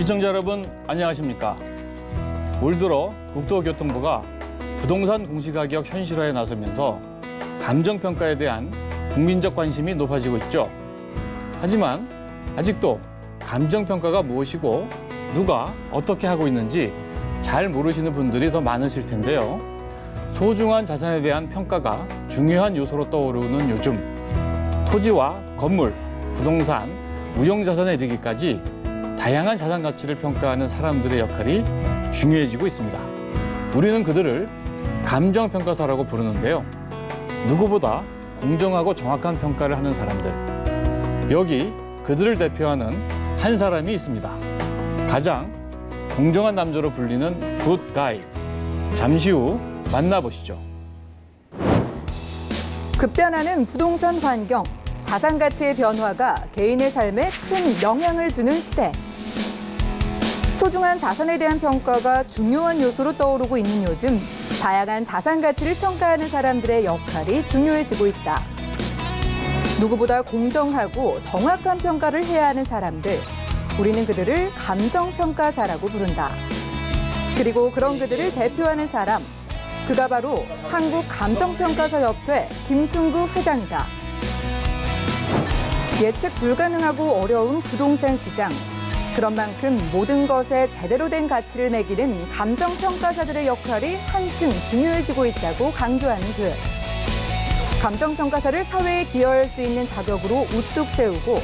시청자 여러분 안녕하십니까? 올 들어 국토교통부가 부동산 공시가격 현실화에 나서면서 감정평가에 대한 국민적 관심이 높아지고 있죠. 하지만 아직도 감정평가가 무엇이고 누가 어떻게 하고 있는지 잘 모르시는 분들이 더 많으실 텐데요. 소중한 자산에 대한 평가가 중요한 요소로 떠오르는 요즘 토지와 건물, 부동산, 무형자산에 이르기까지 다양한 자산 가치를 평가하는 사람들의 역할이 중요해지고 있습니다. 우리는 그들을 감정평가사라고 부르는데요. 누구보다 공정하고 정확한 평가를 하는 사람들. 여기 그들을 대표하는 한 사람이 있습니다. 가장 공정한 남자로 불리는 굿가이. 잠시 후 만나보시죠. 급변하는 부동산 환경, 자산 가치의 변화가 개인의 삶에 큰 영향을 주는 시대. 소중한 자산에 대한 평가가 중요한 요소로 떠오르고 있는 요즘, 다양한 자산 가치를 평가하는 사람들의 역할이 중요해지고 있다. 누구보다 공정하고 정확한 평가를 해야 하는 사람들, 우리는 그들을 감정평가사라고 부른다. 그리고 그런 그들을 대표하는 사람, 그가 바로 한국감정평가사협회 김승구 회장이다. 예측 불가능하고 어려운 부동산 시장. 그런 만큼 모든 것에 제대로 된 가치를 매기는 감정평가사들의 역할이 한층 중요해지고 있다고 강조하는 그. 감정평가사를 사회에 기여할 수 있는 자격으로 우뚝 세우고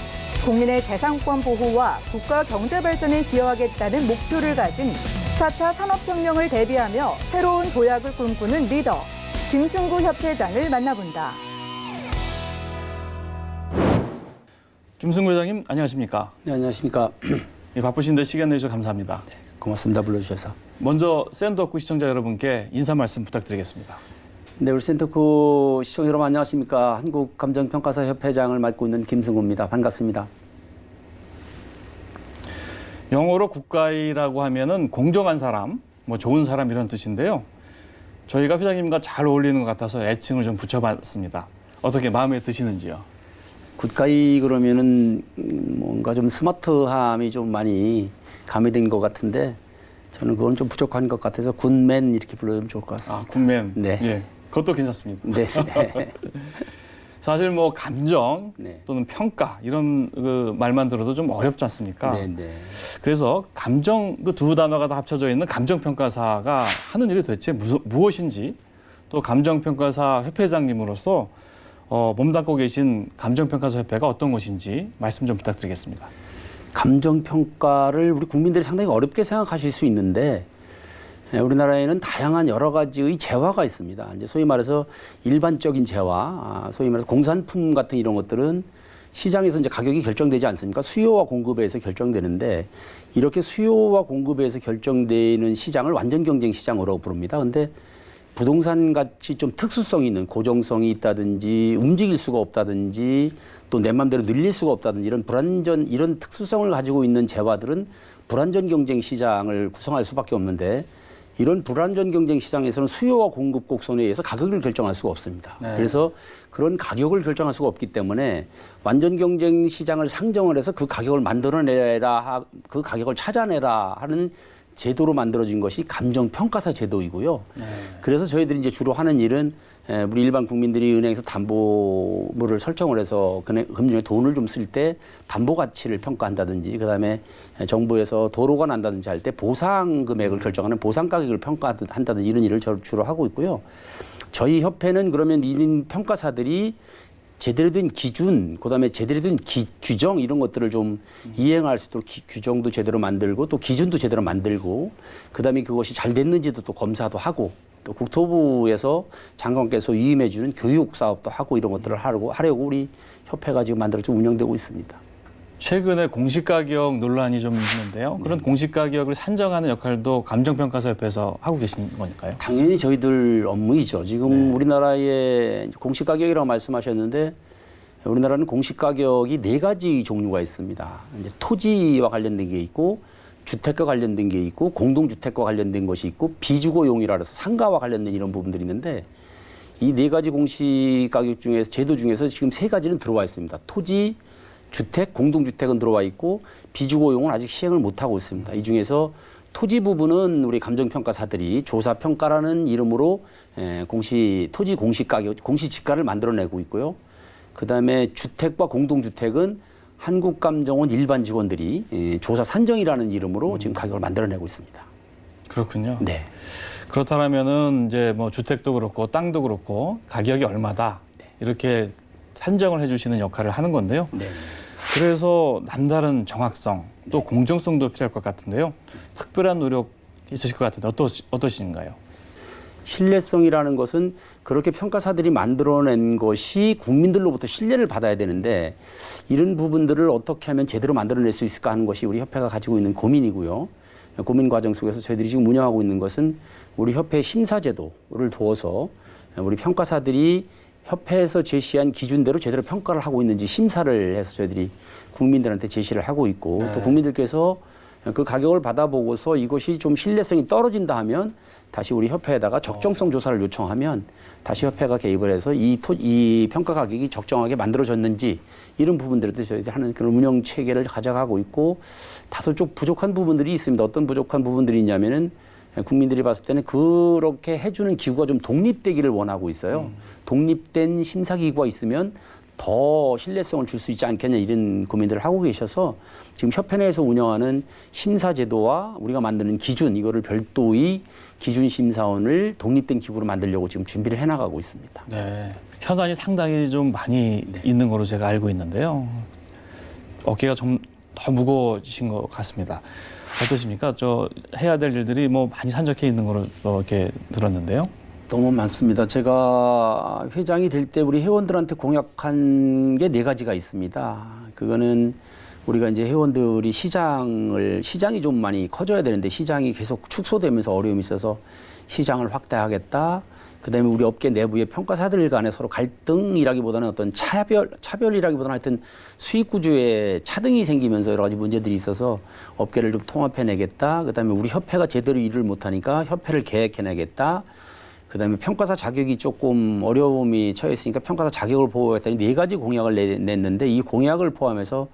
국민의 재산권 보호와 국가 경제 발전에 기여하겠다는 목표를 가진 4차 산업혁명을 대비하며 새로운 도약을 꿈꾸는 리더 김승구 협회장을 만나본다. 김승구 회장님 안녕하십니까? 네, 안녕하십니까. 바쁘신데 시간 내주셔서 감사합니다. 네, 고맙습니다. 불러주셔서. 먼저 샌드워크 시청자 여러분께 인사 말씀 부탁드리겠습니다. 네, 우리 샌드워크 시청자 여러분 안녕하십니까. 한국감정평가사 협회장을 맡고 있는 김승우입니다. 반갑습니다. 영어로 굿가이라고 하면은 공정한 사람, 뭐 좋은 사람 이런 뜻인데요. 저희가 회장님과 잘 어울리는 것 같아서 애칭을 좀 붙여봤습니다. 어떻게 마음에 드시는지요? 굿가이 그러면은 뭔가 좀 스마트함이 좀 많이 가미된 것 같은데 저는 그건 좀 부족한 것 같아서 굿맨 이렇게 불러주면 좋을 것 같습니다. 아, 굿맨. 네. 예, 그것도 괜찮습니다. 네. 네. 사실 뭐 감정 네. 또는 평가 이런 그 말만 들어도 좀 어렵지 않습니까? 네, 네. 그래서 감정 그 두 단어가 다 합쳐져 있는 감정평가사가 하는 일이 도대체 무엇인지 또 감정평가사 협회장님으로서 몸담고 계신 감정평가사 협회가 어떤 것인지 말씀 좀 부탁드리겠습니다. 감정평가를 우리 국민들이 상당히 어렵게 생각하실 수 있는데 우리나라에는 다양한 여러 가지의 재화가 있습니다. 이제 소위 말해서 일반적인 재화, 소위 말해서 공산품 같은 이런 것들은 시장에서 이제 가격이 결정되지 않습니까? 수요와 공급에 의해서 결정되는데 이렇게 수요와 공급에 의해서 결정되는 시장을 완전 경쟁 시장으로 부릅니다. 근데 부동산 같이 좀 특수성이 있는 고정성이 있다든지 움직일 수가 없다든지 또 내 맘대로 늘릴 수가 없다든지 이런 특수성을 가지고 있는 재화들은 불완전 경쟁 시장을 구성할 수밖에 없는데 이런 불완전 경쟁 시장에서는 수요와 공급 곡선에 의해서 가격을 결정할 수가 없습니다. 네. 그래서 그런 가격을 결정할 수가 없기 때문에 완전 경쟁 시장을 상정을 해서 그 가격을 만들어내라, 그 가격을 찾아내라 하는 제도로 만들어진 것이 감정평가사 제도이고요. 네. 그래서 저희들이 이제 주로 하는 일은 우리 일반 국민들이 은행에서 담보물을 설정을 해서 금융에 돈을 좀 쓸 때 담보 가치를 평가한다든지 그다음에 정부에서 도로가 난다든지 할 때 보상 금액을 결정하는 보상 가격을 평가한다든지 이런 일을 주로 하고 있고요. 저희 협회는 그러면 이런 평가사들이 제대로 된 기준, 그다음에 제대로 된 규정 이런 것들을 좀 이행할 수 있도록 규정도 제대로 만들고 또 기준도 제대로 만들고 그다음에 그것이 잘 됐는지도 또 검사도 하고 또 국토부에서 장관께서 위임해 주는 교육 사업도 하고 이런 것들을 하려고 우리 협회가 지금 만들어서 운영되고 있습니다. 최근에 공시가격 논란이 좀 있는데요. 그런 공시가격을 산정하는 역할도 감정평가사협회에서 하고 계신 거니까요. 당연히 저희들 업무이죠. 지금 우리나라의 공시가격이라고 말씀하셨는데 우리나라는 공시가격이 4가지 종류가 있습니다. 이제 토지와 관련된 게 있고 주택과 관련된 게 있고 공동주택과 관련된 것이 있고 비주거용이라 해서 상가와 관련된 이런 부분들이 있는데 이 4가지 공시가격 중에서 제도 중에서 지금 3가지는 들어와 있습니다. 토지, 주택, 공동주택은 들어와 있고 비주거용은 아직 시행을 못하고 있습니다. 이 중에서 토지 부분은 우리 감정평가사들이 조사평가라는 이름으로 토지 공시가격, 공시지가를 만들어내고 있고요. 그다음에 주택과 공동주택은 한국감정원 일반 직원들이 조사 산정이라는 이름으로 지금 가격을 만들어내고 있습니다. 그렇군요. 네. 그렇다면은 이제 뭐 주택도 그렇고 땅도 그렇고 가격이 얼마다 이렇게 산정을 해주시는 역할을 하는 건데요. 네. 그래서 남다른 정확성 또 공정성도 필요할 것 같은데요. 특별한 노력 있으실 것 같은데 어떠신가요? 신뢰성이라는 것은 그렇게 평가사들이 만들어낸 것이 국민들로부터 신뢰를 받아야 되는데 이런 부분들을 어떻게 하면 제대로 만들어낼 수 있을까 하는 것이 우리 협회가 가지고 있는 고민이고요. 고민 과정 속에서 저희들이 지금 운영하고 있는 것은 우리 협회 심사제도를 두어서 우리 평가사들이 협회에서 제시한 기준대로 제대로 평가를 하고 있는지 심사를 해서 저희들이 국민들한테 제시를 하고 있고 또 국민들께서 그 가격을 받아보고서 이것이 좀 신뢰성이 떨어진다 하면 다시 우리 협회에다가 적정성 조사를 요청하면 다시 협회가 개입을 해서 이 평가 가격이 적정하게 만들어졌는지 이런 부분들을 저희들이 하는 그런 운영 체계를 가져가고 있고 다소 좀 부족한 부분들이 있습니다. 어떤 부족한 부분들이 있냐면은 국민들이 봤을 때는 그렇게 해주는 기구가 좀 독립되기를 원하고 있어요. 독립된 심사기구가 있으면 더 신뢰성을 줄 수 있지 않겠냐 이런 고민들을 하고 계셔서 지금 협회 내에서 운영하는 심사제도와 우리가 만드는 기준 이거를 별도의 기준심사원을 독립된 기구로 만들려고 지금 준비를 해나가고 있습니다. 네. 현안이 상당히 좀 많이 있는 걸로 제가 알고 있는데요. 어깨가 좀 더 무거워지신 것 같습니다. 어떠십니까? 해야 될 일들이 뭐 많이 산적해 있는 걸로 이렇게 들었는데요. 너무 많습니다. 제가 회장이 될 때 우리 회원들한테 공약한 게 4가지가 있습니다. 그거는 우리가 이제 회원들이 시장이 좀 많이 커져야 되는데 시장이 계속 축소되면서 어려움이 있어서 시장을 확대하겠다. 그다음에 우리 업계 내부의 평가사들 간에 서로 갈등이라기보다는 어떤 차별이라기보다는 하여튼 수익 구조에 차등이 생기면서 여러 가지 문제들이 있어서 업계를 좀 통합해내겠다. 그다음에 우리 협회가 제대로 일을 못하니까 협회를 계획해내겠다. 그다음에 평가사 자격이 조금 어려움이 처해 있으니까 평가사 자격을 보호하겠다니 4가지 공약을 냈는데 이 공약을 포함해서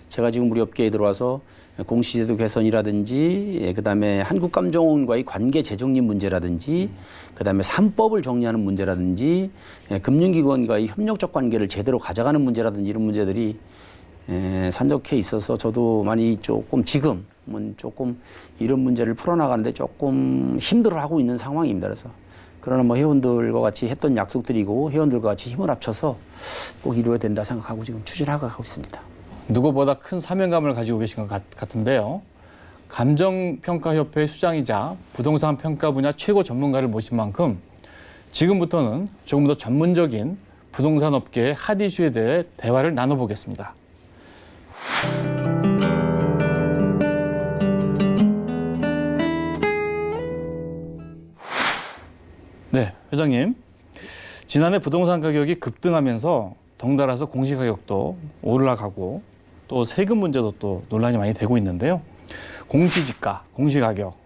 제가 지금 우리 업계에 들어와서 공시제도 개선이라든지 그다음에 한국감정원과의 관계 재정립 문제라든지 그다음에 3법을 정리하는 문제라든지 금융기관과의 협력적 관계를 제대로 가져가는 문제라든지 이런 문제들이 산적해 있어서 저도 많이 조금 지금은 조금 이런 문제를 풀어나가는데 조금 힘들어하고 있는 상황입니다. 그러나 뭐 회원들과 같이 했던 약속들이고 회원들과 같이 힘을 합쳐서 꼭 이루어야 된다 생각하고 지금 추진하고 있습니다. 누구보다 큰 사명감을 가지고 계신 것 같은데요. 감정평가협회 수장이자 부동산 평가 분야 최고 전문가를 모신 만큼 지금부터는 조금 더 전문적인 부동산 업계의 핫 이슈에 대해 대화를 나눠보겠습니다. 네, 회장님. 지난해 부동산 가격이 급등하면서 덩달아서 공시가격도 올라가고 또 세금 문제도 또 논란이 많이 되고 있는데요. 공시지가, 공시가격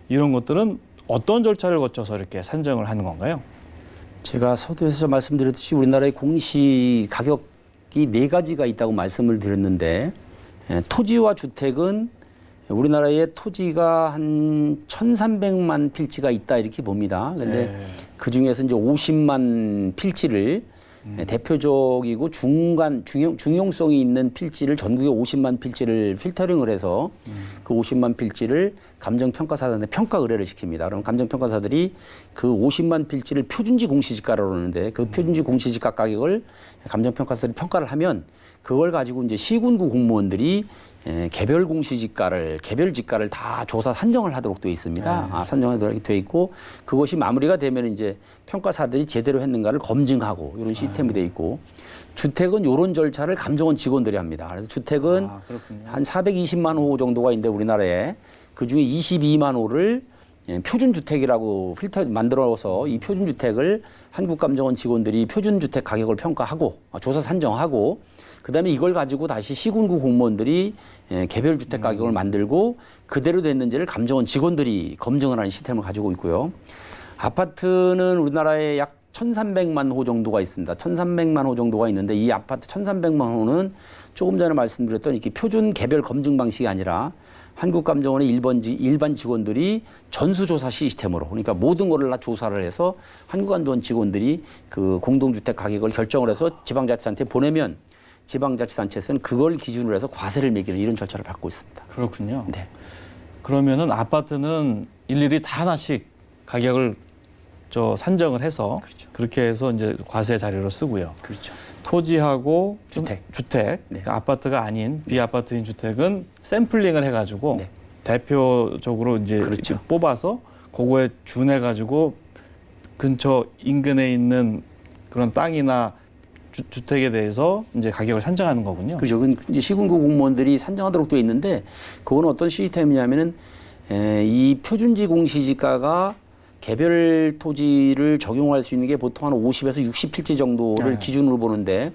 이런 것들은 어떤 절차를 거쳐서 이렇게 산정을 하는 건가요? 제가 서두에서 말씀드렸듯이 우리나라의 공시 가격이 4가지가 있다고 말씀을 드렸는데 토지와 주택은 우리나라의 토지가 한 1,300만 필지가 있다 이렇게 봅니다. 그런데 그 중에서 이제 50만 필지를 대표적이고 중용성이 있는 필지를 전국에 50만 필지를 필터링을 해서 그 50만 필지를 감정평가사들한테 평가 의뢰를 시킵니다. 그럼 감정평가사들이 그 50만 필지를 표준지 공시지가라고 그러는데 그 표준지 공시지가 가격을 감정평가사들이 평가를 하면 그걸 가지고 이제 시군구 공무원들이 개별 공시지가를 개별 지가를 다 조사 산정을 하도록 되어 있습니다. 산정하도록 되어 있고 그것이 마무리가 되면 이제 평가사들이 제대로 했는가를 검증하고 이런 시스템이 되어 있고 주택은 이런 절차를 감정원 직원들이 합니다. 그래서 주택은 한 420만 호 정도가 있는데 우리나라에 그 중에 22만 호를 표준주택이라고 필터 만들어서 이 표준주택을 한국감정원 직원들이 표준주택 가격을 평가하고 조사 산정하고 그다음에 이걸 가지고 다시 시군구 공무원들이 개별 주택 가격을 만들고 그대로 됐는지를 감정원 직원들이 검증을 하는 시스템을 가지고 있고요. 아파트는 우리나라에 약 1300만 호 정도가 있습니다. 1300만 호 정도가 있는데 이 아파트 1300만 호는 조금 전에 말씀드렸던 이렇게 표준 개별 검증 방식이 아니라 한국감정원의 일반 직원들이 전수조사 시스템으로, 그러니까 모든 거를 다 조사를 해서 한국감정원 직원들이 그 공동주택 가격을 결정을 해서 지방자치단체에 보내면 지방자치단체에서는 그걸 기준으로 해서 과세를 매기는 이런 절차를 밟고 있습니다. 그렇군요. 네. 그러면은 아파트는 일일이 다 하나씩 가격을 산정을 해서 그렇죠. 그렇게 해서 이제 과세 자료로 쓰고요. 그렇죠. 토지하고 주택. 네. 그러니까 아파트가 아닌 비아파트인 주택은 샘플링을 해가지고 네. 대표적으로 이제 그렇죠. 뽑아서 그거에 준해가지고 근처 인근에 있는 그런 땅이나 주택에 대해서 이제 가격을 산정하는 거군요. 그렇죠. 그건 이제 시군구 공무원들이 산정하도록 되어 있는데 그건 어떤 시스템이냐면은 이 표준지 공시지가가 개별 토지를 적용할 수 있는 게 보통 한 50에서 60필지 정도를 네. 기준으로 보는데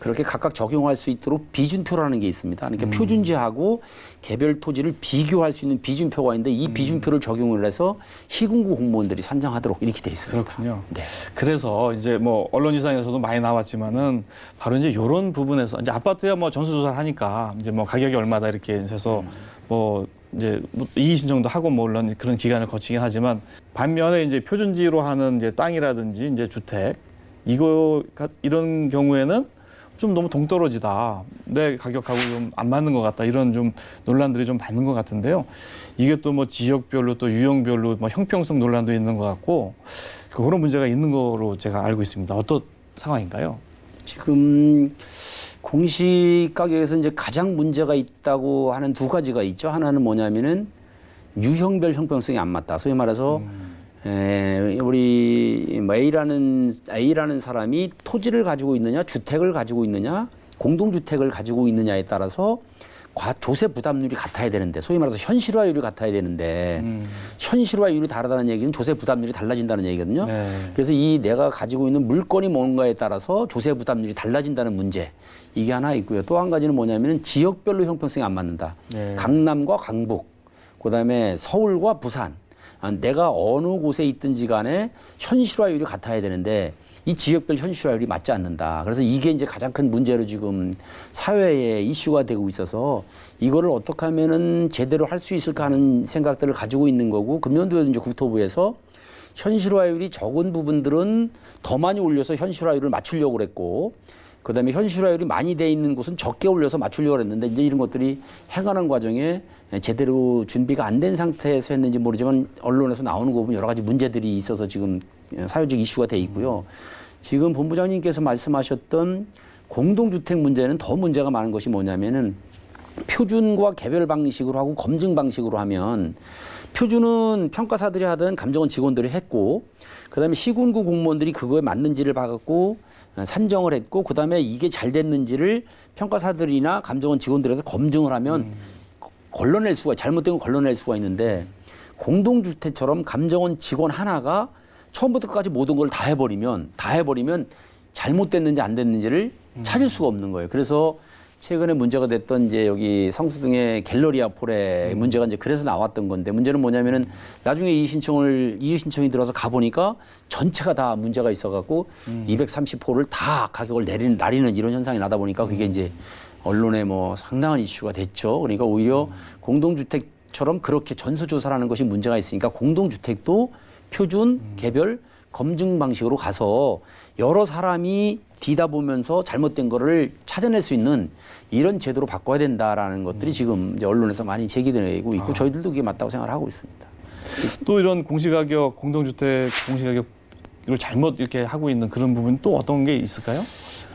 그렇게 각각 적용할 수 있도록 비준표라는 게 있습니다. 그러니까 표준지하고 개별 토지를 비교할 수 있는 비준표가 있는데 이 비준표를 적용을 해서 시군구 공무원들이 산정하도록 이렇게 돼 있습니다. 그렇군요. 네. 그래서 이제 뭐 언론지상에서도 많이 나왔지만은 바로 이제 이런 부분에서 이제 아파트야 뭐 전수조사를 하니까 이제 뭐 가격이 얼마다 이렇게 해서 뭐 이제 이의 신청도 하고 뭐 물론 그런 기간을 거치긴 하지만 반면에 이제 표준지로 하는 이제 땅이라든지 이제 주택 이런 경우에는 좀 너무 동떨어지다. 내 가격하고 좀 안 맞는 것 같다. 이런 좀 논란들이 좀 많은 것 같은데요. 이게 또 뭐 지역별로 또 유형별로 뭐 형평성 논란도 있는 것 같고 그런 문제가 있는 거로 제가 알고 있습니다. 어떤 상황인가요? 지금 공시 가격에서 이제 가장 문제가 있다고 하는 두 가지가 있죠. 하나는 뭐냐면은 유형별 형평성이 안 맞다. 소위 말해서 우리 뭐 A라는 사람이 토지를 가지고 있느냐, 주택을 가지고 있느냐, 공동주택을 가지고 있느냐에 따라서 조세 부담률이 같아야 되는데, 소위 말해서 현실화율이 같아야 되는데, 현실화율이 다르다는 얘기는 조세 부담률이 달라진다는 얘기거든요. 네. 그래서 이 내가 가지고 있는 물건이 뭔가에 따라서 조세 부담률이 달라진다는 문제, 이게 하나 있고요. 또 한 가지는 뭐냐면은 지역별로 형평성이 안 맞는다. 네. 강남과 강북, 그다음에 서울과 부산. 내가 어느 곳에 있든지 간에 현실화율이 같아야 되는데 이 지역별 현실화율이 맞지 않는다. 그래서 이게 이제 가장 큰 문제로 지금 사회에 이슈가 되고 있어서 이거를 어떻게 하면은 제대로 할 수 있을까 하는 생각들을 가지고 있는 거고, 금년도에도 이제 국토부에서 현실화율이 적은 부분들은 더 많이 올려서 현실화율을 맞추려고 그랬고, 그다음에 현실화율이 많이 돼 있는 곳은 적게 올려서 맞추려고 했는데 이제 이런 것들이 해가는 과정에 제대로 준비가 안 된 상태에서 했는지 모르지만 언론에서 나오는 거 보면 여러 가지 문제들이 있어서 지금 사회적 이슈가 돼 있고요. 지금 본부장님께서 말씀하셨던 공동주택 문제는 더 문제가 많은 것이 뭐냐면은 표준과 개별 방식으로 하고 검증 방식으로 하면 표준은 평가사들이 하든 감정원 직원들이 했고, 그다음에 시군구 공무원들이 그거에 맞는지를 봐갖고 산정을 했고, 그다음에 이게 잘 됐는지를 평가사들이나 감정원 직원들에서 검증을 하면 걸러낼 수가, 잘못된 거 걸러낼 수가 있는데, 공동주택처럼 감정원 직원 하나가 처음부터 끝까지 모든 걸 다 해버리면 잘못됐는지 안 됐는지를 찾을 수가 없는 거예요. 그래서 최근에 문제가 됐던 이제 여기 성수동의 갤러리아 폴의 문제가 이제 그래서 나왔던 건데, 문제는 뭐냐면은 나중에 이의 신청이 들어서 가보니까 전체가 다 문제가 있어갖고 230호를 다 가격을 나리는 이런 현상이 나다 보니까 그게 이제 언론에 뭐 상당한 이슈가 됐죠. 그러니까 오히려 공동주택처럼 그렇게 전수조사라는 것이 문제가 있으니까 공동주택도 표준, 개별, 검증 방식으로 가서 여러 사람이 뒤다보면서 잘못된 거를 찾아낼 수 있는 이런 제도로 바꿔야 된다라는 것들이 지금 이제 언론에서 많이 제기되고 있고 저희들도 그게 맞다고 생각을 하고 있습니다. 또 이런 공시가격, 공동주택 공시가격을 잘못 이렇게 하고 있는 그런 부분 또 어떤 게 있을까요?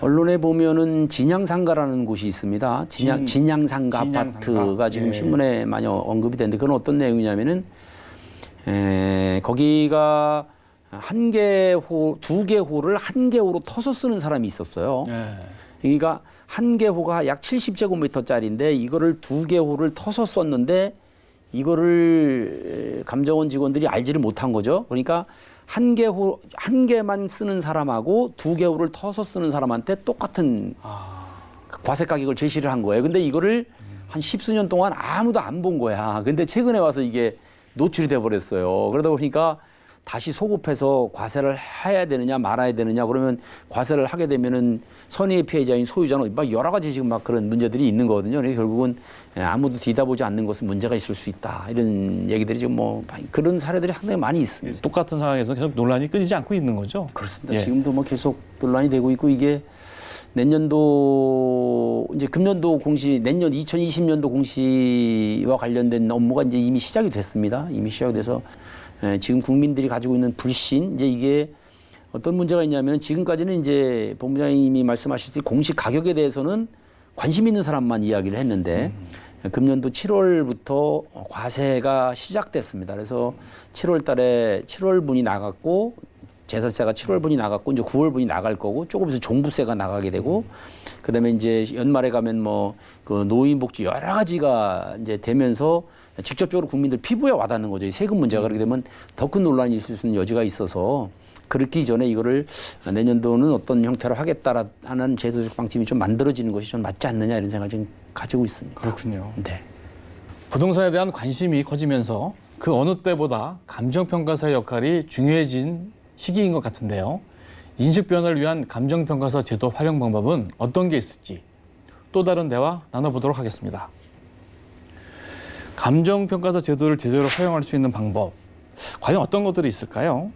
언론에 보면은 진양상가라는 곳이 있습니다. 진양상가 아파트가 지금 예. 신문에 많이 언급이 되는데 그건 어떤 내용이냐면은 거기가 두 개 호를 한 개 호로 터서 쓰는 사람이 있었어요. 네. 그러니까 한 개 호가 약 70제곱미터짜리인데 이거를 두 개 호를 터서 썼는데 이거를 감정원 직원들이 알지를 못한 거죠. 그러니까 한 개만 쓰는 사람하고 두 개 호를 터서 쓰는 사람한테 똑같은 과세 가격을 제시를 한 거예요. 근데 이거를 한 10수년 동안 아무도 안 본 거야. 근데 최근에 와서 이게 노출이 돼 버렸어요. 그러다 보니까 다시 소급해서 과세를 해야 되느냐 말아야 되느냐 그러면 과세를 하게 되면은 선의의 피해자인 소유자는 막 여러 가지 지금 막 그런 문제들이 있는 거거든요. 그래서 결국은 아무도 뒤다보지 않는 것은 문제가 있을 수 있다. 이런 얘기들이 지금 뭐 그런 사례들이 상당히 많이 있습니다. 똑같은 상황에서 계속 논란이 끊이지 않고 있는 거죠. 그렇습니다. 예. 지금도 뭐 계속 논란이 되고 있고 이게 내년도 이제 금년도 공시 내년 2020년도 공시와 관련된 업무가 이제 이미 시작이 됐습니다. 이미 시작이 돼서 지금 국민들이 가지고 있는 불신 이제 이게 어떤 문제가 있냐면 지금까지는 이제 본부장님이 말씀하셨듯이 공시 가격에 대해서는 관심 있는 사람만 이야기를 했는데 금년도 7월부터 과세가 시작됐습니다. 그래서 7월 달에 7월분이 나갔고 재산세가 7월분이 나갔고 이제 9월분이 나갈 거고 조금 있으면 종부세가 나가게 되고 그다음에 이제 연말에 가면 뭐 그 노인복지 여러 가지가 이제 되면서 직접적으로 국민들 피부에 와닿는 거죠. 이 세금 문제가 그렇게 되면 더 큰 논란이 있을 수 있는 여지가 있어서 그렇기 전에 이거를 내년도는 어떤 형태로 하겠다라는 제도적 방침이 좀 만들어지는 것이 좀 맞지 않느냐 이런 생각을 지금 가지고 있습니다. 그렇군요. 네. 부동산에 대한 관심이 커지면서 그 어느 때보다 감정평가사의 역할이 중요해진 시기인 것 같은데요. 인식 변화를 위한 감정평가사 제도 활용 방법은 어떤 게 있을지 또 다른 대화 나눠보도록 하겠습니다. 감정평가사 제도를 제대로 활용할 수 있는 방법, 과연 어떤 것들이 있을까요?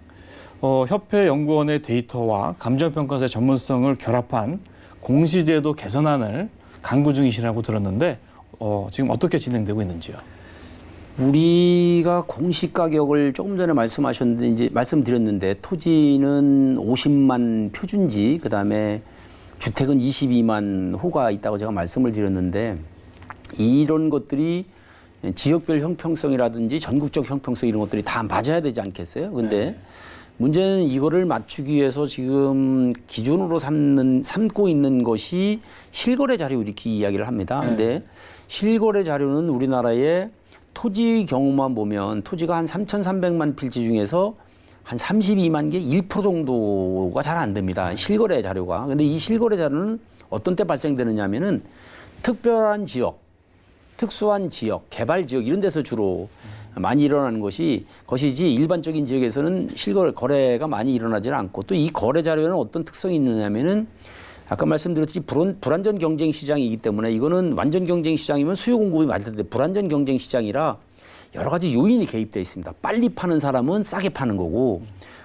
협회 연구원의 데이터와 감정평가사의 전문성을 결합한 공시제도 개선안을 강구 중이시라고 들었는데 지금 어떻게 진행되고 있는지요? 우리가 공시 가격을 조금 전에 말씀하셨는데 이제 말씀드렸는데 토지는 50만 표준지 그다음에 주택은 22만 호가 있다고 제가 말씀을 드렸는데 이런 것들이 지역별 형평성이라든지 전국적 형평성 이런 것들이 다 맞아야 되지 않겠어요? 근데 문제는 이거를 맞추기 위해서 지금 기준으로 삼고 있는 것이 실거래 자료 이렇게 이야기를 합니다. 근데 실거래 자료는 우리나라에 토지 경우만 보면 토지가 한 3,300만 필지 중에서 한 32만 개 1% 정도가 잘 안 됩니다. 실거래 자료가. 근데 이 실거래 자료는 어떤 때 발생되느냐 하면은 특별한 지역, 특수한 지역, 개발 지역 이런 데서 주로 많이 일어나는 것이지 일반적인 지역에서는 실거래 거래가 많이 일어나지는 않고 또 이 거래 자료에는 어떤 특성이 있느냐면은 아까 말씀드렸듯이 불완전 경쟁 시장이기 때문에 이거는 완전 경쟁 시장이면 수요 공급이 맞을 텐데 불완전 경쟁 시장이라 여러 가지 요인이 개입되어 있습니다. 빨리 파는 사람은 싸게 파는 거고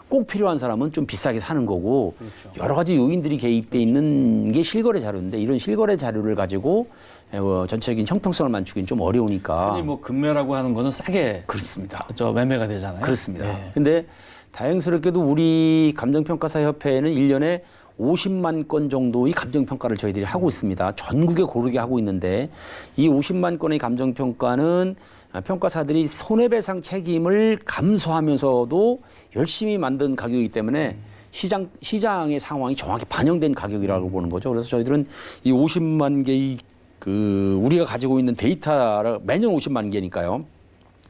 꼭 필요한 사람은 좀 비싸게 사는 거고 그렇죠. 여러 가지 요인들이 개입되어 있는 게 실거래 자료인데 이런 실거래 자료를 가지고 전체적인 형평성을 맞추기는 좀 어려우니까. 흔히 뭐 금매라고 하는 거는 싸게 그렇습니다. 매매가 되잖아요. 그렇습니다. 네. 근데 다행스럽게도 우리 감정평가사협회는 1년에 50만 건 정도의 감정평가를 저희들이 하고 있습니다. 전국에 고르게 하고 있는데 이 50만 건의 감정평가는 평가사들이 손해배상 책임을 감수하면서도 열심히 만든 가격이기 때문에 시장의 상황이 정확히 반영된 가격이라고 보는 거죠. 그래서 저희들은 이 50만 개의 우리가 가지고 있는 데이터를 매년 50만 개니까요.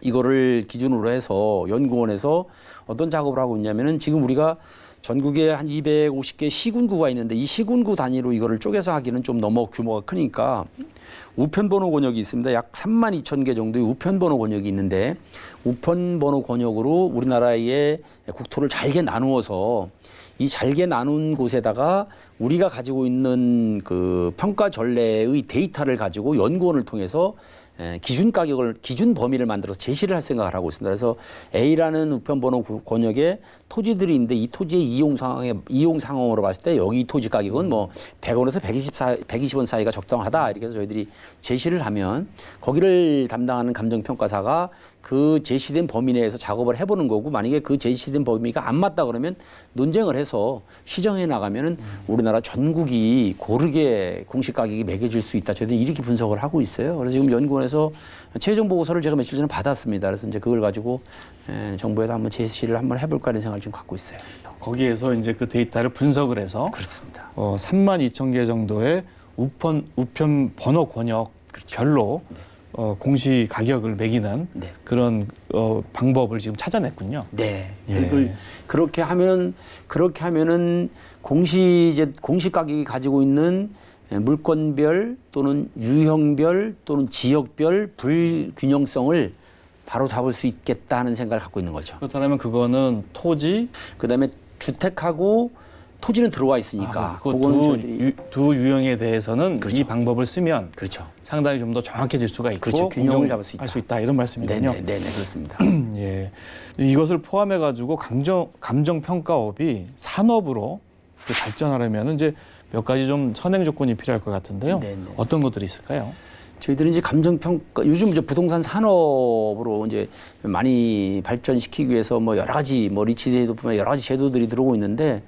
이거를 기준으로 해서 연구원에서 어떤 작업을 하고 있냐면은 지금 우리가 전국에 한 250개 시군구가 있는데 이 시군구 단위로 이거를 쪼개서 하기는 좀 너무 규모가 크니까 우편번호 권역이 있습니다. 약 3만 2천 개 정도의 우편번호 권역이 있는데 우편번호 권역으로 우리나라의 국토를 잘게 나누어서 이 잘게 나눈 곳에다가 우리가 가지고 있는 그 평가 전례의 데이터를 가지고 연구원을 통해서 기준 가격을 기준 범위를 만들어서 제시를 할 생각을 하고 있습니다. 그래서 A라는 우편번호 권역에 토지들이 있는데 이 토지의 이용 상황으로 봤을 때 여기 토지 가격은 뭐 100원에서 120원 사이가 적당하다 이렇게 해서 저희들이 제시를 하면 거기를 담당하는 감정평가사가 그 제시된 범위 내에서 작업을 해보는 거고 만약에 그 제시된 범위가 안 맞다 그러면 논쟁을 해서 시정해 나가면은 우리나라 전국이 고르게 공시 가격이 매겨질 수 있다. 저희들이 이렇게 분석을 하고 있어요. 그래서 지금 연구원에서 최종 보고서를 제가 며칠 전에 받았습니다. 그래서 이제 그걸 가지고 정부에다 한번 제시를 한번 해볼까 하는 생각을 지금 갖고 있어요. 거기에서 이제 그 데이터를 분석을 해서 그렇습니다. 3만 2천 개 정도의 우편 번호 권역 별로 공시 가격을 매기는 네. 그런 방법을 지금 찾아냈군요. 네. 예. 그렇게 하면은 공시 가격이 가지고 있는 물건별 또는 유형별 또는 지역별 불균형성을 바로 잡을 수 있겠다 하는 생각을 갖고 있는 거죠. 그렇다면 그거는 토지, 그다음에 주택하고 토지는 들어와 있으니까 그거는 두 유형에 대해서는 그렇죠. 이 방법을 쓰면 그렇죠. 상당히 좀 더 정확해질 수가 있고 그렇죠. 균형을 잡을 수 있다. 할 수 있다 이런 말씀이군요. 네네 그렇습니다. 예, 이것을 포함해 가지고 감정 평가업이 산업으로 이렇게 발전하려면 이제 몇 가지 좀 선행 조건이 필요할 것 같은데요. 네네. 어떤 것들이 있을까요? 저희들은 이제 감정평가, 요즘 이제 부동산 산업으로 이제 많이 발전시키기 위해서 뭐 여러 가지 뭐 리치제도뿐만 여러 가지 제도들이 들어오고 있는데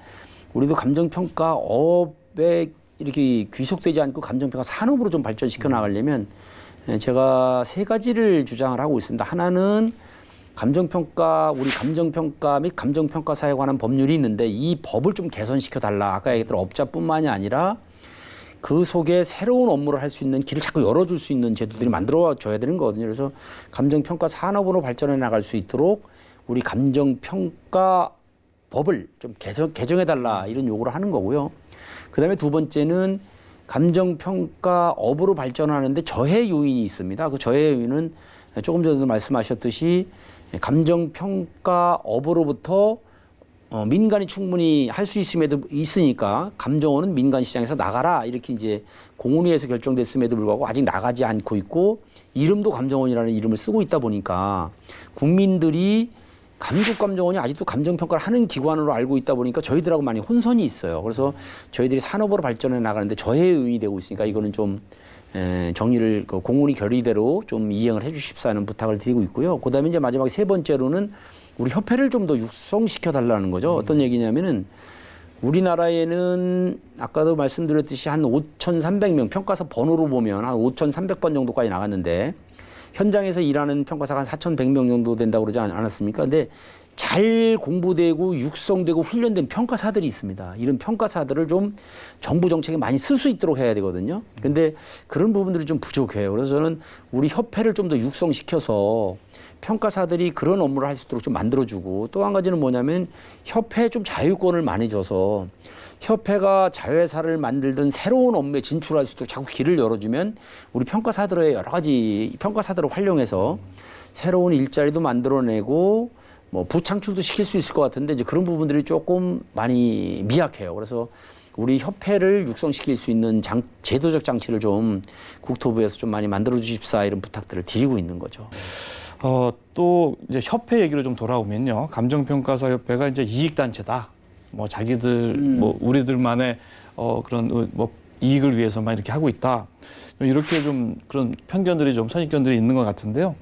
우리도 감정평가업에 이렇게 귀속되지 않고 감정평가 산업으로 좀 발전시켜 나가려면 제가 세 가지를 주장을 하고 있습니다. 하나는 감정평가, 우리 감정평가 및 감정평가사에 관한 법률이 있는데 이 법을 좀 개선시켜 달라. 아까 얘기했던 업자뿐만이 아니라 그 속에 새로운 업무를 할 수 있는 길을 자꾸 열어줄 수 있는 제도들이 만들어져야 되는 거거든요. 그래서 감정평가 산업으로 발전해 나갈 수 있도록 우리 감정평가 법을 좀 개정해달라 이런 요구를 하는 거고요. 그다음에 두 번째는 감정평가업으로 발전하는데 저해 요인이 있습니다. 그 저해 요인은 조금 전에도 말씀하셨듯이 감정평가업으로부터 민간이 충분히 할 수 있음에도 있으니까 감정원은 민간 시장에서 나가라 이렇게 이제 공원위에서 결정됐음에도 불구하고 아직 나가지 않고 있고 이름도 감정원이라는 이름을 쓰고 있다 보니까 국민들이 감정원이 아직도 감정평가를 하는 기관으로 알고 있다 보니까 저희들하고 많이 혼선이 있어요. 그래서 저희들이 산업으로 발전해 나가는데 저해 요인이 되고 있으니까 이거는 좀 정리를 공원위 결의대로 좀 이행을 해 주십사는 부탁을 드리고 있고요. 그다음에 이제 마지막 세 번째로는 우리 협회를 좀 더 육성시켜 달라는 거죠. 어떤 얘기냐면은 우리나라에는 아까도 말씀드렸듯이 한 5,300명 평가사 번호로 보면 한 5,300번 정도까지 나갔는데 현장에서 일하는 평가사가 한 4,100명 정도 된다고 그러지 않았습니까? 근데 잘 공부되고 육성되고 훈련된 평가사들이 있습니다. 이런 평가사들을 좀 정부 정책에 많이 쓸 수 있도록 해야 되거든요. 근데 그런 부분들이 좀 부족해요. 그래서 저는 우리 협회를 좀 더 육성시켜서 평가사들이 그런 업무를 할 수 있도록 좀 만들어주고 또 한 가지는 뭐냐면 협회에 좀 자유권을 많이 줘서 협회가 자회사를 만들든 새로운 업무에 진출할 수 있도록 자꾸 길을 열어주면 우리 평가사들의 여러 가지 평가사들을 활용해서 새로운 일자리도 만들어내고 뭐 부창출도 시킬 수 있을 것 같은데 이제 그런 부분들이 조금 많이 미약해요. 그래서 우리 협회를 육성시킬 수 있는 제도적 장치를 좀 국토부에서 좀 많이 만들어 주십사 이런 부탁들을 드리고 있는 거죠. 또 이제 협회 얘기로 좀 돌아오면요. 감정평가사 협회가 이제 이익단체다. 뭐 자기들 뭐 우리들만의 그런 뭐 이익을 위해서만 이렇게 하고 있다. 이렇게 좀 그런 편견들이 좀 선입견들이 있는 것 같은데요.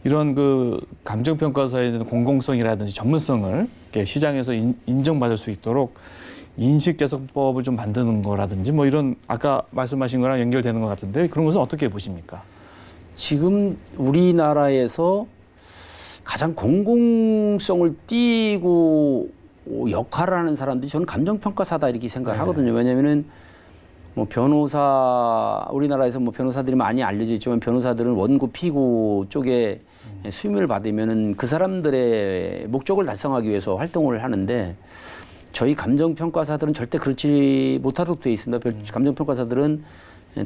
이런 그 감정평가사에 대한 공공성이라든지 전문성을 이렇게 시장에서 인정받을 수 있도록 인식개선법을 좀 만드는 거라든지 뭐 이런 아까 말씀하신 거랑 연결되는 것 같은데 그런 것은 어떻게 보십니까? 지금 우리나라에서 가장 공공성을 띠고 역할을 하는 사람들이 저는 감정평가사다 이렇게 생각을 하거든요. 왜냐면은 뭐 변호사, 우리나라에서 뭐 변호사들이 많이 알려져 있지만 변호사들은 원고 피고 쪽에 수임을 받으면은 그 사람들의 목적을 달성하기 위해서 활동을 하는데 저희 감정평가사들은 절대 그렇지 못하도록 되어 있습니다. 감정평가사들은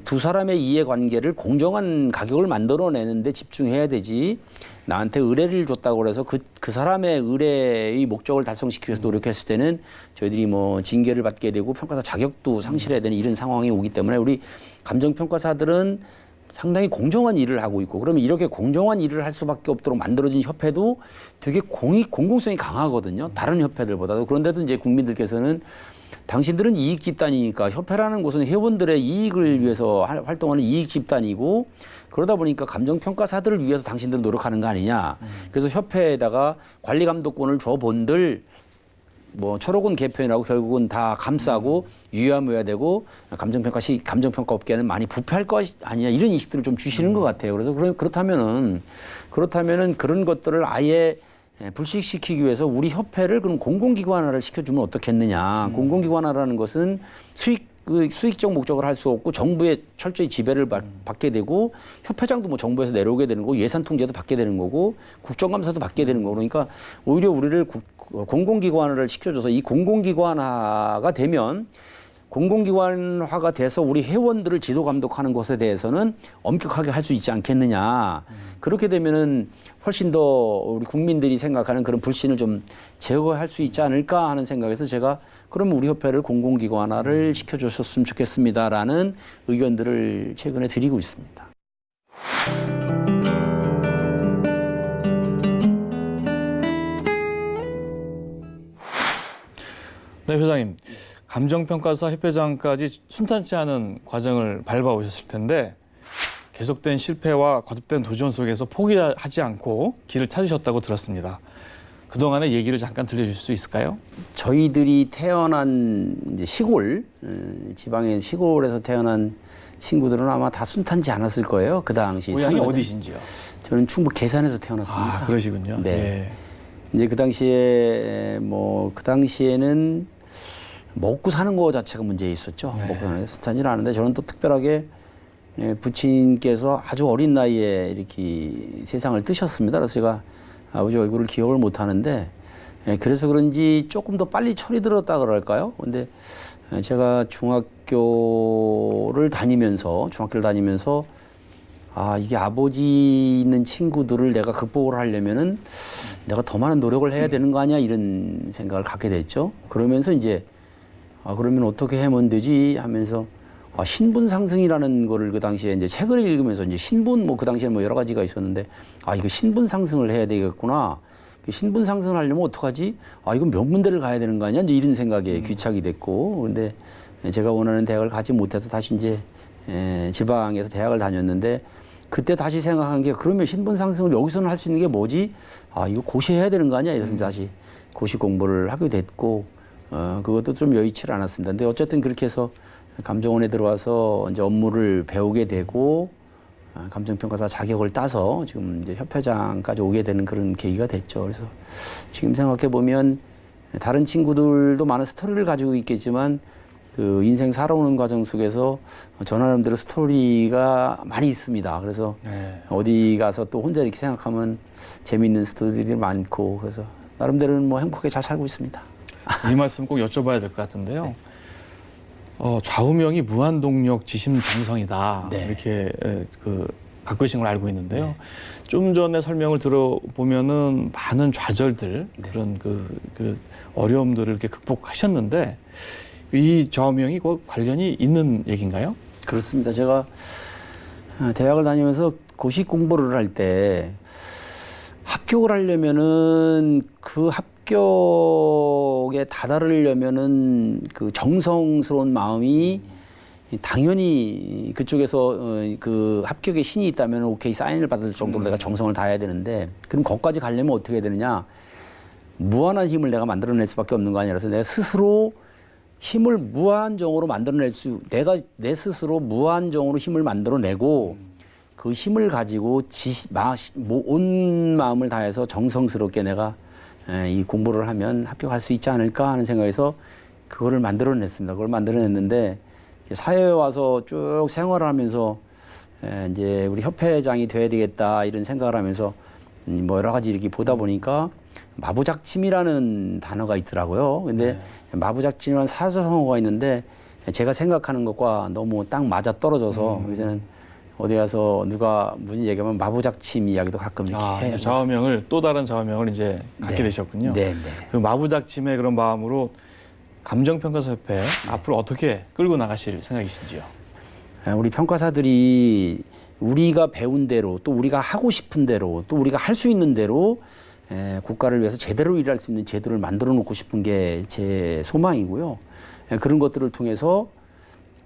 두 사람의 이해관계를 공정한 가격을 만들어내는데 집중해야 되지 나한테 의뢰를 줬다고 해서 그 사람의 의뢰의 목적을 달성시키기 위해서 노력했을 때는 저희들이 뭐 징계를 받게 되고 평가사 자격도 상실해야 되는 이런 상황이 오기 때문에 우리 감정평가사들은 상당히 공정한 일을 하고 있고 그러면 이렇게 공정한 일을 할 수밖에 없도록 만들어진 협회도 되게 공공성이 강하거든요. 다른 협회들보다도. 그런데도 이제 국민들께서는 당신들은 이익 집단이니까 협회라는 곳은 회원들의 이익을 위해서 활동하는 이익 집단이고 그러다 보니까 감정평가사들을 위해서 당신들은 노력하는 거 아니냐. 그래서 협회에다가 관리감독권을 줘본들 뭐 초록은 개편이라고 결국은 다 감싸고 유야무야 되고 감정평가 업계는 많이 부패할 것 아니냐 이런 인식들을 좀 주시는 것 같아요. 그래서 그렇다면은 그런 것들을 아예 불식시키기 위해서 우리 협회를 그럼 공공기관화를 시켜주면 어떻겠느냐. 공공기관화라는 것은 수익적 목적을 할 수 없고 정부의 철저히 지배를 받게 되고 협회장도 뭐 정부에서 내려오게 되는 거고 예산 통제도 받게 되는 거고 국정감사도 받게 되는 거고 그러니까 오히려 우리를 공공기관화를 시켜줘서 이 공공기관화가 되면 공공기관화가 돼서 우리 회원들을 지도 감독하는 것에 대해서는 엄격하게 할 수 있지 않겠느냐. 그렇게 되면은 훨씬 더 우리 국민들이 생각하는 그런 불신을 좀 제거할 수 있지 않을까 하는 생각에서 제가 그러면 우리 협회를 공공기관화를 시켜주셨으면 좋겠습니다라는 의견들을 최근에 드리고 있습니다. 네, 회장님. 감정평가사 협회장까지 순탄치 않은 과정을 밟아오셨을 텐데 계속된 실패와 거듭된 도전 속에서 포기하지 않고 길을 찾으셨다고 들었습니다. 그동안의 얘기를 잠깐 들려주실 수 있을까요? 저희들이 태어난 이제 시골, 지방의 시골에서 태어난 친구들은 아마 다 순탄치 않았을 거예요. 그 당시. 고향이 어디신지요? 저는 충북 계산에서 태어났습니다. 아, 그러시군요. 네. 예. 이제 그 당시에 그 당시에는 먹고 사는 거 자체가 문제 있었죠. 네. 먹고 사는 게 순탄치는 않은데 저는 또 특별하게 부친께서 아주 어린 나이에 이렇게 세상을 뜨셨습니다. 그래서 제가 아버지 얼굴을 기억을 못 하는데 그래서 그런지 조금 더 빨리 철이 들었다 그럴까요? 근데 제가 중학교를 다니면서 이게 아버지 있는 친구들을 내가 극복을 하려면은 내가 더 많은 노력을 해야 되는 거 아니야 이런 생각을 갖게 됐죠. 그러면서 이제 그러면 어떻게 하면 되지 하면서 신분 상승이라는 거를 그 당시에 이제 책을 읽으면서 이제 신분 그 당시에 여러 가지가 있었는데 이거 신분 상승을 해야 되겠구나. 신분 상승을 하려면 어떡하지? 이건 명문대를 가야 되는 거 아니야? 이제 이런 생각에 귀착이 됐고 근데 제가 원하는 대학을 가지 못해서 다시 이제 지방에서 대학을 다녔는데 그때 다시 생각한 게 그러면 신분 상승을 여기서는 할 수 있는 게 뭐지? 이거 고시 해야 되는 거 아니야? 이래서 다시 고시 공부를 하게 됐고 그것도 좀 여의치 않았습니다. 근데 어쨌든 그렇게 해서 감정원에 들어와서 이제 업무를 배우게 되고 감정평가사 자격을 따서 지금 이제 협회장까지 오게 되는 그런 계기가 됐죠. 그래서 지금 생각해 보면 다른 친구들도 많은 스토리를 가지고 있겠지만 그 인생 살아오는 과정 속에서 저 나름대로 스토리가 많이 있습니다. 그래서 네. 어디 가서 또 혼자 이렇게 생각하면 재미있는 스토리들이 많고 그래서 나름대로는 행복하게 잘 살고 있습니다. 이 말씀 꼭 여쭤봐야 될 것 같은데요. 좌우명이 무한동력 지심정성이다. 네. 이렇게 갖고 계신 걸 알고 있는데요. 좀 전에 설명을 들어보면은 많은 좌절들, 그런 그 어려움들을 이렇게 극복하셨는데 이 좌우명이 꼭 관련이 있는 얘기인가요? 그렇습니다. 제가 대학을 다니면서 고시 공부를 할 때 합격을 하려면은 그 합격에 다다르려면은 그 정성스러운 마음이 당연히 그쪽에서 그 합격의 신이 있다면 오케이 사인을 받을 정도로 내가 정성을 다해야 되는데 그럼 거기까지 가려면 어떻게 해야 되느냐? 무한한 힘을 내가 만들어낼 수밖에 없는 거 아니라서 내가 스스로 힘을 무한정으로 내가 내 스스로 무한정으로 힘을 만들어내고 그 힘을 가지고 온 마음을 다해서 정성스럽게 내가 이 공부를 하면 합격할 수 있지 않을까 하는 생각에서 그거를 만들어냈습니다. 그걸 만들어냈는데 사회에 와서 쭉 생활을 하면서 이제 우리 협회장이 돼야 되겠다 이런 생각을 하면서 여러 가지 이렇게 보다 보니까 마부작침이라는 단어가 있더라고요. 근데 마부작침이라는 사자성어가 있는데 제가 생각하는 것과 너무 딱 맞아 떨어져서 이제는 어디 가서 누가 무슨 얘기하면 마부작침 이야기도 가끔 이렇게 해요. 좌우명을 또 다른 좌우명을 이제 갖게 되셨군요. 네. 그 마부작침의 그런 마음으로 감정평가사협회 앞으로 어떻게 끌고 나가실 생각이신지요? 우리 평가사들이 우리가 배운 대로 또 우리가 하고 싶은 대로 또 우리가 할 수 있는 대로 국가를 위해서 제대로 일할 수 있는 제도를 만들어 놓고 싶은 게 제 소망이고요. 그런 것들을 통해서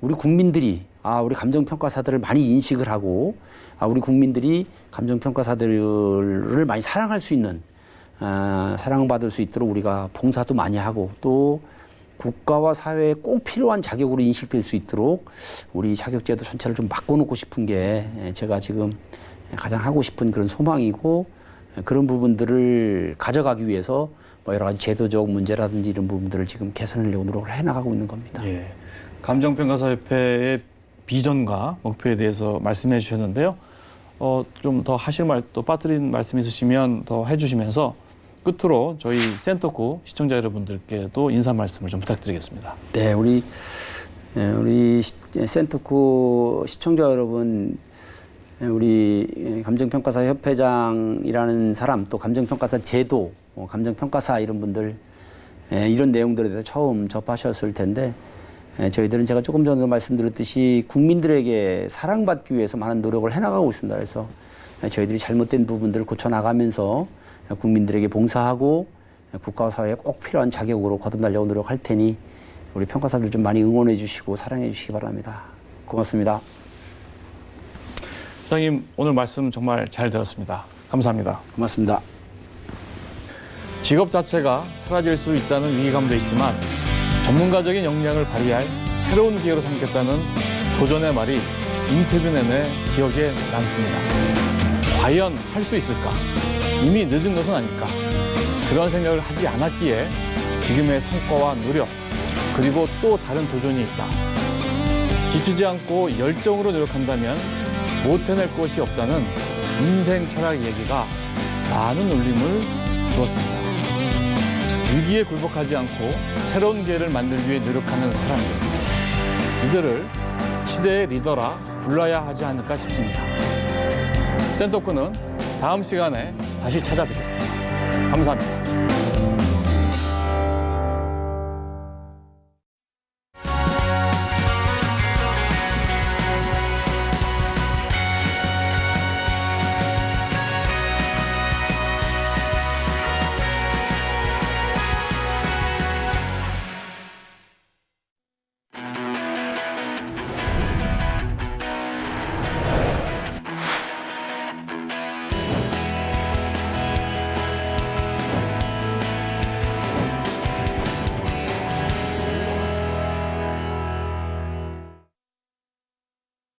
우리 국민들이 우리 감정평가사들을 많이 인식을 하고 우리 국민들이 감정평가사들을 많이 사랑할 수 있는 사랑받을 수 있도록 우리가 봉사도 많이 하고 또 국가와 사회에 꼭 필요한 자격으로 인식될 수 있도록 우리 자격제도 전체를 좀 바꿔놓고 싶은 게 제가 지금 가장 하고 싶은 그런 소망이고 그런 부분들을 가져가기 위해서 여러 가지 제도적 문제라든지 이런 부분들을 지금 개선하려고 노력을 해나가고 있는 겁니다. 예. 감정평가사협회의 비전과 목표에 대해서 말씀해 주셨는데요. 좀 더 하실 또 빠뜨린 말씀 있으시면 더 해주시면서 끝으로 저희 센터구 시청자 여러분들께도 인사 말씀을 좀 부탁드리겠습니다. 네, 우리 우리 센터코 시청자 여러분, 우리 감정평가사 협회장이라는 사람, 또 감정평가사 제도, 감정평가사 이런 분들 이런 내용들에 대해서 처음 접하셨을 텐데, 저희들은 제가 조금 전에 말씀드렸듯이 국민들에게 사랑받기 위해서 많은 노력을 해나가고 있습니다. 그래서 저희들이 잘못된 부분들을 고쳐나가면서 국민들에게 봉사하고 국가와 사회에 꼭 필요한 자격으로 거듭나려고 노력할 테니 우리 평가사들 좀 많이 응원해 주시고 사랑해 주시기 바랍니다. 고맙습니다. 소장님, 오늘 말씀 정말 잘 들었습니다. 감사합니다. 고맙습니다. 직업 자체가 사라질 수 있다는 위기감도 있지만 전문가적인 역량을 발휘할 새로운 기회로 삼겠다는 도전의 말이 인터뷰 내내 기억에 남습니다. 과연 할 수 있을까? 이미 늦은 것은 아닐까? 그런 생각을 하지 않았기에 지금의 성과와 노력, 그리고 또 다른 도전이 있다. 지치지 않고 열정으로 노력한다면 못 해낼 것이 없다는 인생 철학 얘기가 많은 울림을 주었습니다. 위기에 굴복하지 않고 새로운 기회를 만들기 위해 노력하는 사람들, 이들을 시대의 리더라 불러야 하지 않을까 싶습니다. 센터코는 다음 시간에 다시 찾아뵙겠습니다. 감사합니다.